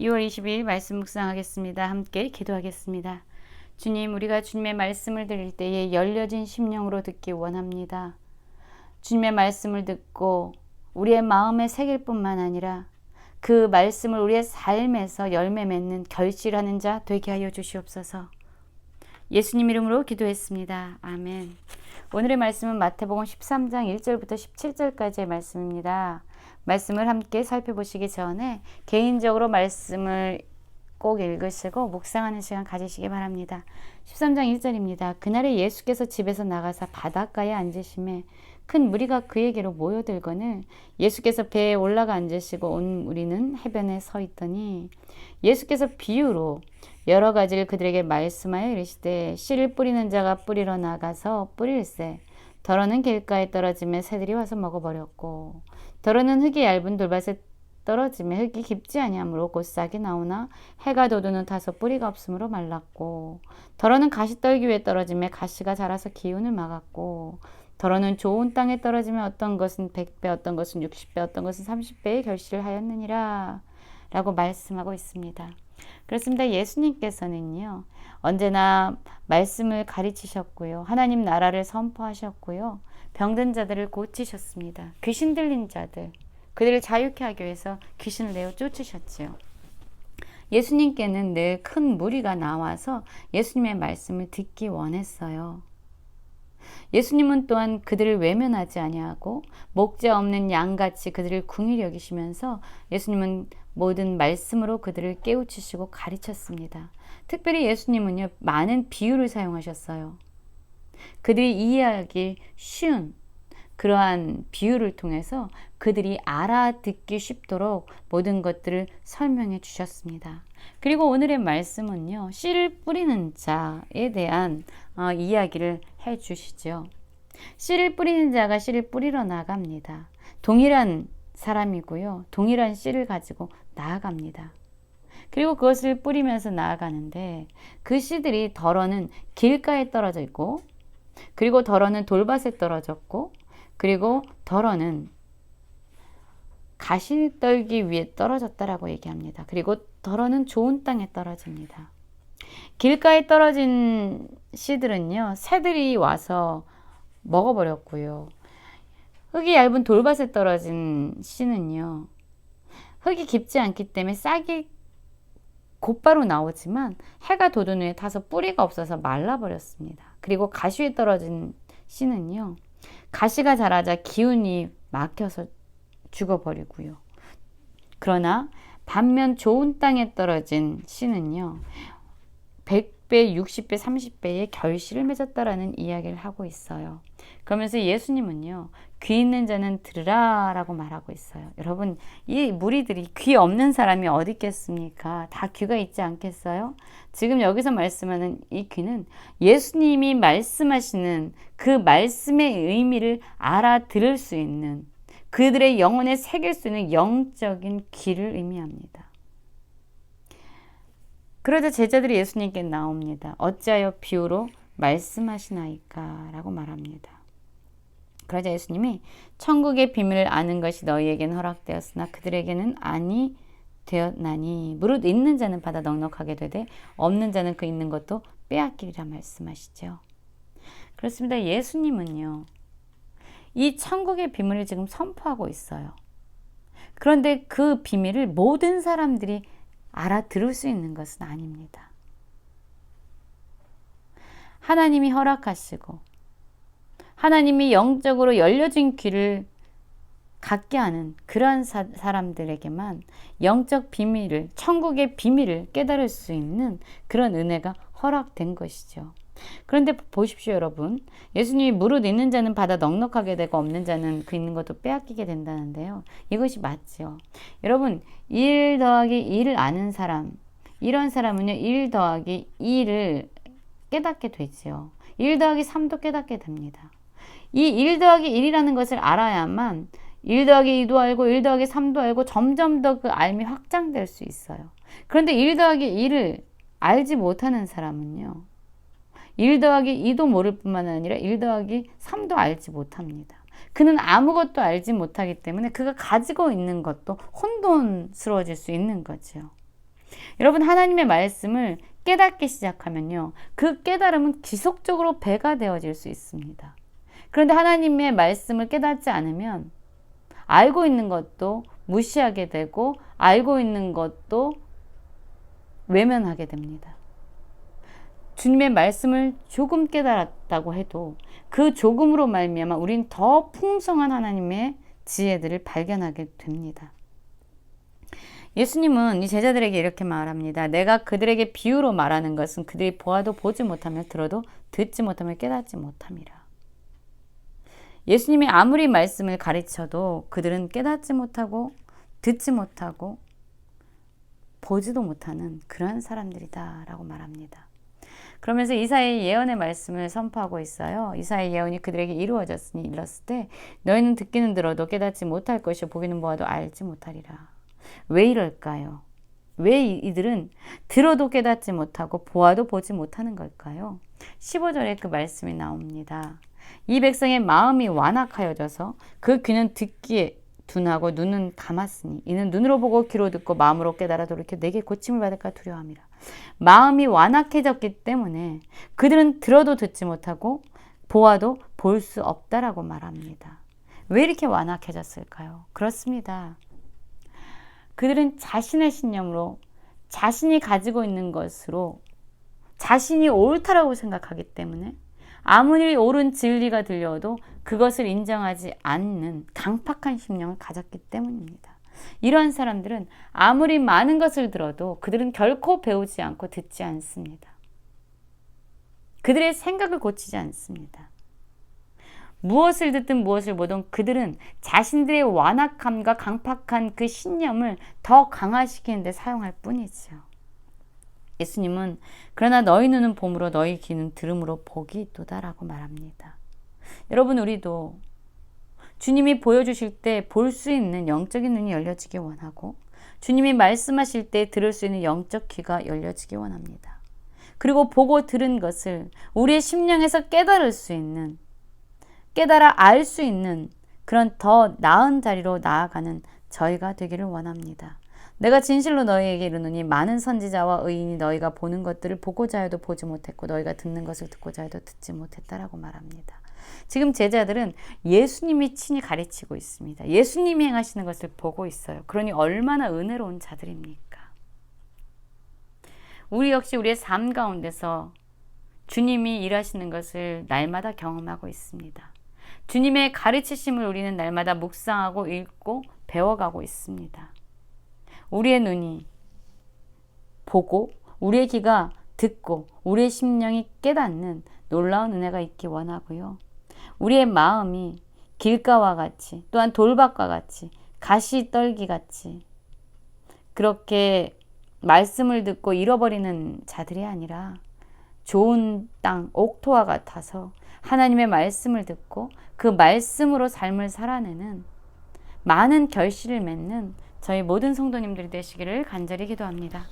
2월 22일 말씀 묵상하겠습니다. 함께 기도하겠습니다. 주님, 우리가 주님의 말씀을 들을 때에 열려진 심령으로 듣기 원합니다. 주님의 말씀을 듣고 우리의 마음에 새길 뿐만 아니라 그 말씀을 우리의 삶에서 열매 맺는 결실하는 자 되게 하여 주시옵소서. 예수님 이름으로 기도했습니다. 아멘. 오늘의 말씀은 마태복음 13장 1절부터 17절까지의 말씀입니다. 말씀을 함께 살펴보시기 전에 개인적으로 말씀을 꼭 읽으시고 묵상하는 시간 가지시기 바랍니다. 13장 1절입니다. 그날에 예수께서 집에서 나가사 바닷가에 앉으심에 큰 무리가 그에게로 모여들거늘 예수께서 배에 올라가 앉으시고 온 무리는 해변에 서 있더니 예수께서 비유로 여러 가지를 그들에게 말씀하여 이르시되 씨를 뿌리는 자가 뿌리러 나가서 뿌릴새 더러는 길가에 떨어지며 새들이 와서 먹어버렸고 더러는 흙이 얇은 돌밭에 떨어지며 흙이 깊지 아니하므로 곧 싹이 나오나 해가 돋우는 타서 뿌리가 없으므로 말랐고 더러는 가시떨기 위에 떨어지며 가시가 자라서 기운을 막았고 더러는 좋은 땅에 떨어지며 어떤 것은 100배 어떤 것은 60배 어떤 것은 30배의 결실을 하였느니라 라고 말씀하고 있습니다. 그렇습니다. 예수님께서는요 언제나 말씀을 가르치셨고요 하나님 나라를 선포하셨고요 병든 자들을 고치셨습니다. 귀신 들린 자들 그들을 자유케 하기 위해서 귀신을 내어 쫓으셨지요. 예수님께는 늘 큰 무리가 나와서 예수님의 말씀을 듣기 원했어요. 예수님은 또한 그들을 외면하지 아니하고 목자 없는 양같이 그들을 궁히 여기시면서 예수님은 모든 말씀으로 그들을 깨우치시고 가르쳤습니다. 특별히 예수님은요 많은 비유를 사용하셨어요. 그들이 이해하기 쉬운 그러한 비유를 통해서 그들이 알아듣기 쉽도록 모든 것들을 설명해 주셨습니다. 그리고 오늘의 말씀은요 씨를 뿌리는 자에 대한 이야기를 해 주시죠. 씨를 뿌리는 자가 씨를 뿌리러 나갑니다. 동일한 사람이고요 동일한 씨를 가지고 나아갑니다. 그리고 그것을 뿌리면서 나아가는데 그 씨들이 더러는 길가에 떨어져 있고 그리고 더러는 돌밭에 떨어졌고 그리고 더러는 가시떨기 위에 떨어졌다라고 얘기합니다. 그리고 더러는 좋은 땅에 떨어집니다. 길가에 떨어진 씨들은요 새들이 와서 먹어버렸고요. 흙이 얇은 돌밭에 떨어진 씨는요 흙이 깊지 않기 때문에 싹이 곧바로 나오지만 해가 돋은 후에 타서 뿌리가 없어서 말라버렸습니다. 그리고 가시 위에 떨어진 씨는요 가시가 자라자 기운이 막혀서 죽어버리고요. 그러나 반면 좋은 땅에 떨어진 씨는요 100배, 60배, 30배의 결실을 맺었다라는 이야기를 하고 있어요. 그러면서 예수님은요 귀 있는 자는 들으라 라고 말하고 있어요. 여러분 이 무리들이 귀 없는 사람이 어디 있겠습니까? 다 귀가 있지 않겠어요? 지금 여기서 말씀하는 이 귀는 예수님이 말씀하시는 그 말씀의 의미를 알아들을 수 있는 그들의 영혼에 새길 수 있는 영적인 귀를 의미합니다. 그러자 제자들이 예수님께 나옵니다. 어찌하여 비유로 말씀하시나이까 라고 말합니다. 그러자 예수님이 천국의 비밀을 아는 것이 너희에게는 허락되었으나 그들에게는 아니 되었나니 무릇 있는 자는 받아 넉넉하게 되되 없는 자는 그 있는 것도 빼앗기리라 말씀하시죠. 그렇습니다. 예수님은요 이 천국의 비밀을 지금 선포하고 있어요. 그런데 그 비밀을 모든 사람들이 알아들을 수 있는 것은 아닙니다. 하나님이 허락하시고 하나님이 영적으로 열려진 귀를 갖게 하는 그러한 사람들에게만 영적 비밀을 천국의 비밀을 깨달을 수 있는 그런 은혜가 허락된 것이죠. 그런데 보십시오 여러분 예수님이 무릇 있는 자는 받아 넉넉하게 되고 없는 자는 그 있는 것도 빼앗기게 된다는데요 이것이 맞죠. 여러분 1 더하기 1을 아는 사람 이런 사람은요 1 더하기 2를 깨닫게 되죠. 1 더하기 3도 깨닫게 됩니다. 이 1 더하기 1이라는 것을 알아야만 1 더하기 2도 알고 1 더하기 3도 알고 점점 더 그 알미 확장될 수 있어요. 그런데 1 더하기 2를 알지 못하는 사람은요 1 더하기 2도 모를 뿐만 아니라 1 더하기 3도 알지 못합니다. 그는 아무것도 알지 못하기 때문에 그가 가지고 있는 것도 혼돈스러워질 수 있는 거죠. 여러분, 하나님의 말씀을 깨닫기 시작하면요, 그 깨달음은 지속적으로 배가 되어질 수 있습니다. 그런데 하나님의 말씀을 깨닫지 않으면 알고 있는 것도 무시하게 되고 알고 있는 것도 외면하게 됩니다. 주님의 말씀을 조금 깨달았다고 해도 그 조금으로 말미암아 우린 더 풍성한 하나님의 지혜들을 발견하게 됩니다. 예수님은 이 제자들에게 이렇게 말합니다. 내가 그들에게 비유로 말하는 것은 그들이 보아도 보지 못하며 들어도 듣지 못하며 깨닫지 못함이라. 예수님이 아무리 말씀을 가르쳐도 그들은 깨닫지 못하고 듣지 못하고 보지도 못하는 그러한 사람들이다 라고 말합니다. 그러면서 이사야의 예언의 말씀을 선포하고 있어요. 이사야의 예언이 그들에게 이루어졌으니 이렀을 때 너희는 듣기는 들어도 깨닫지 못할 것이요 보기는 보아도 알지 못하리라. 왜 이럴까요? 왜 이들은 들어도 깨닫지 못하고 보아도 보지 못하는 걸까요? 15절에 그 말씀이 나옵니다. 이 백성의 마음이 완악하여져서 그 귀는 듣기에 둔하고 눈은 감았으니 이는 눈으로 보고 귀로 듣고 마음으로 깨달아 돌이켜 내게 고침을 받을까 두려워함이라. 마음이 완악해졌기 때문에 그들은 들어도 듣지 못하고 보아도 볼 수 없다라고 말합니다. 왜 이렇게 완악해졌을까요? 그렇습니다. 그들은 자신의 신념으로 자신이 가지고 있는 것으로 자신이 옳다라고 생각하기 때문에 아무리 옳은 진리가 들려도 그것을 인정하지 않는 강팍한 심령을 가졌기 때문입니다. 이러한 사람들은 아무리 많은 것을 들어도 그들은 결코 배우지 않고 듣지 않습니다. 그들의 생각을 고치지 않습니다. 무엇을 듣든 무엇을 보든 그들은 자신들의 완악함과 강팍한 그 신념을 더 강화시키는 데 사용할 뿐이죠. 예수님은 그러나 너희 눈은 봄으로 너희 귀는 들음으로 복이 있도다라고 말합니다. 여러분, 우리도 주님이 보여주실 때 볼 수 있는 영적인 눈이 열려지기 원하고 주님이 말씀하실 때 들을 수 있는 영적 귀가 열려지기 원합니다. 그리고 보고 들은 것을 우리의 심령에서 깨달을 수 있는, 깨달아 알 수 있는 그런 더 나은 자리로 나아가는 저희가 되기를 원합니다. 내가 진실로 너희에게 이르노니 많은 선지자와 의인이 너희가 보는 것들을 보고자 해도 보지 못했고 너희가 듣는 것을 듣고자 해도 듣지 못했다라고 말합니다. 지금 제자들은 예수님이 친히 가르치고 있습니다. 예수님이 행하시는 것을 보고 있어요. 그러니 얼마나 은혜로운 자들입니까? 우리 역시 우리의 삶 가운데서 주님이 일하시는 것을 날마다 경험하고 있습니다. 주님의 가르치심을 우리는 날마다 묵상하고 읽고 배워가고 있습니다. 우리의 눈이 보고 우리의 귀가 듣고 우리의 심령이 깨닫는 놀라운 은혜가 있기 원하고요. 우리의 마음이 길가와 같이 또한 돌밭과 같이 가시떨기 같이 그렇게 말씀을 듣고 잃어버리는 자들이 아니라 좋은 땅 옥토와 같아서 하나님의 말씀을 듣고 그 말씀으로 삶을 살아내는 많은 결실을 맺는 저희 모든 성도님들이 되시기를 간절히 기도합니다.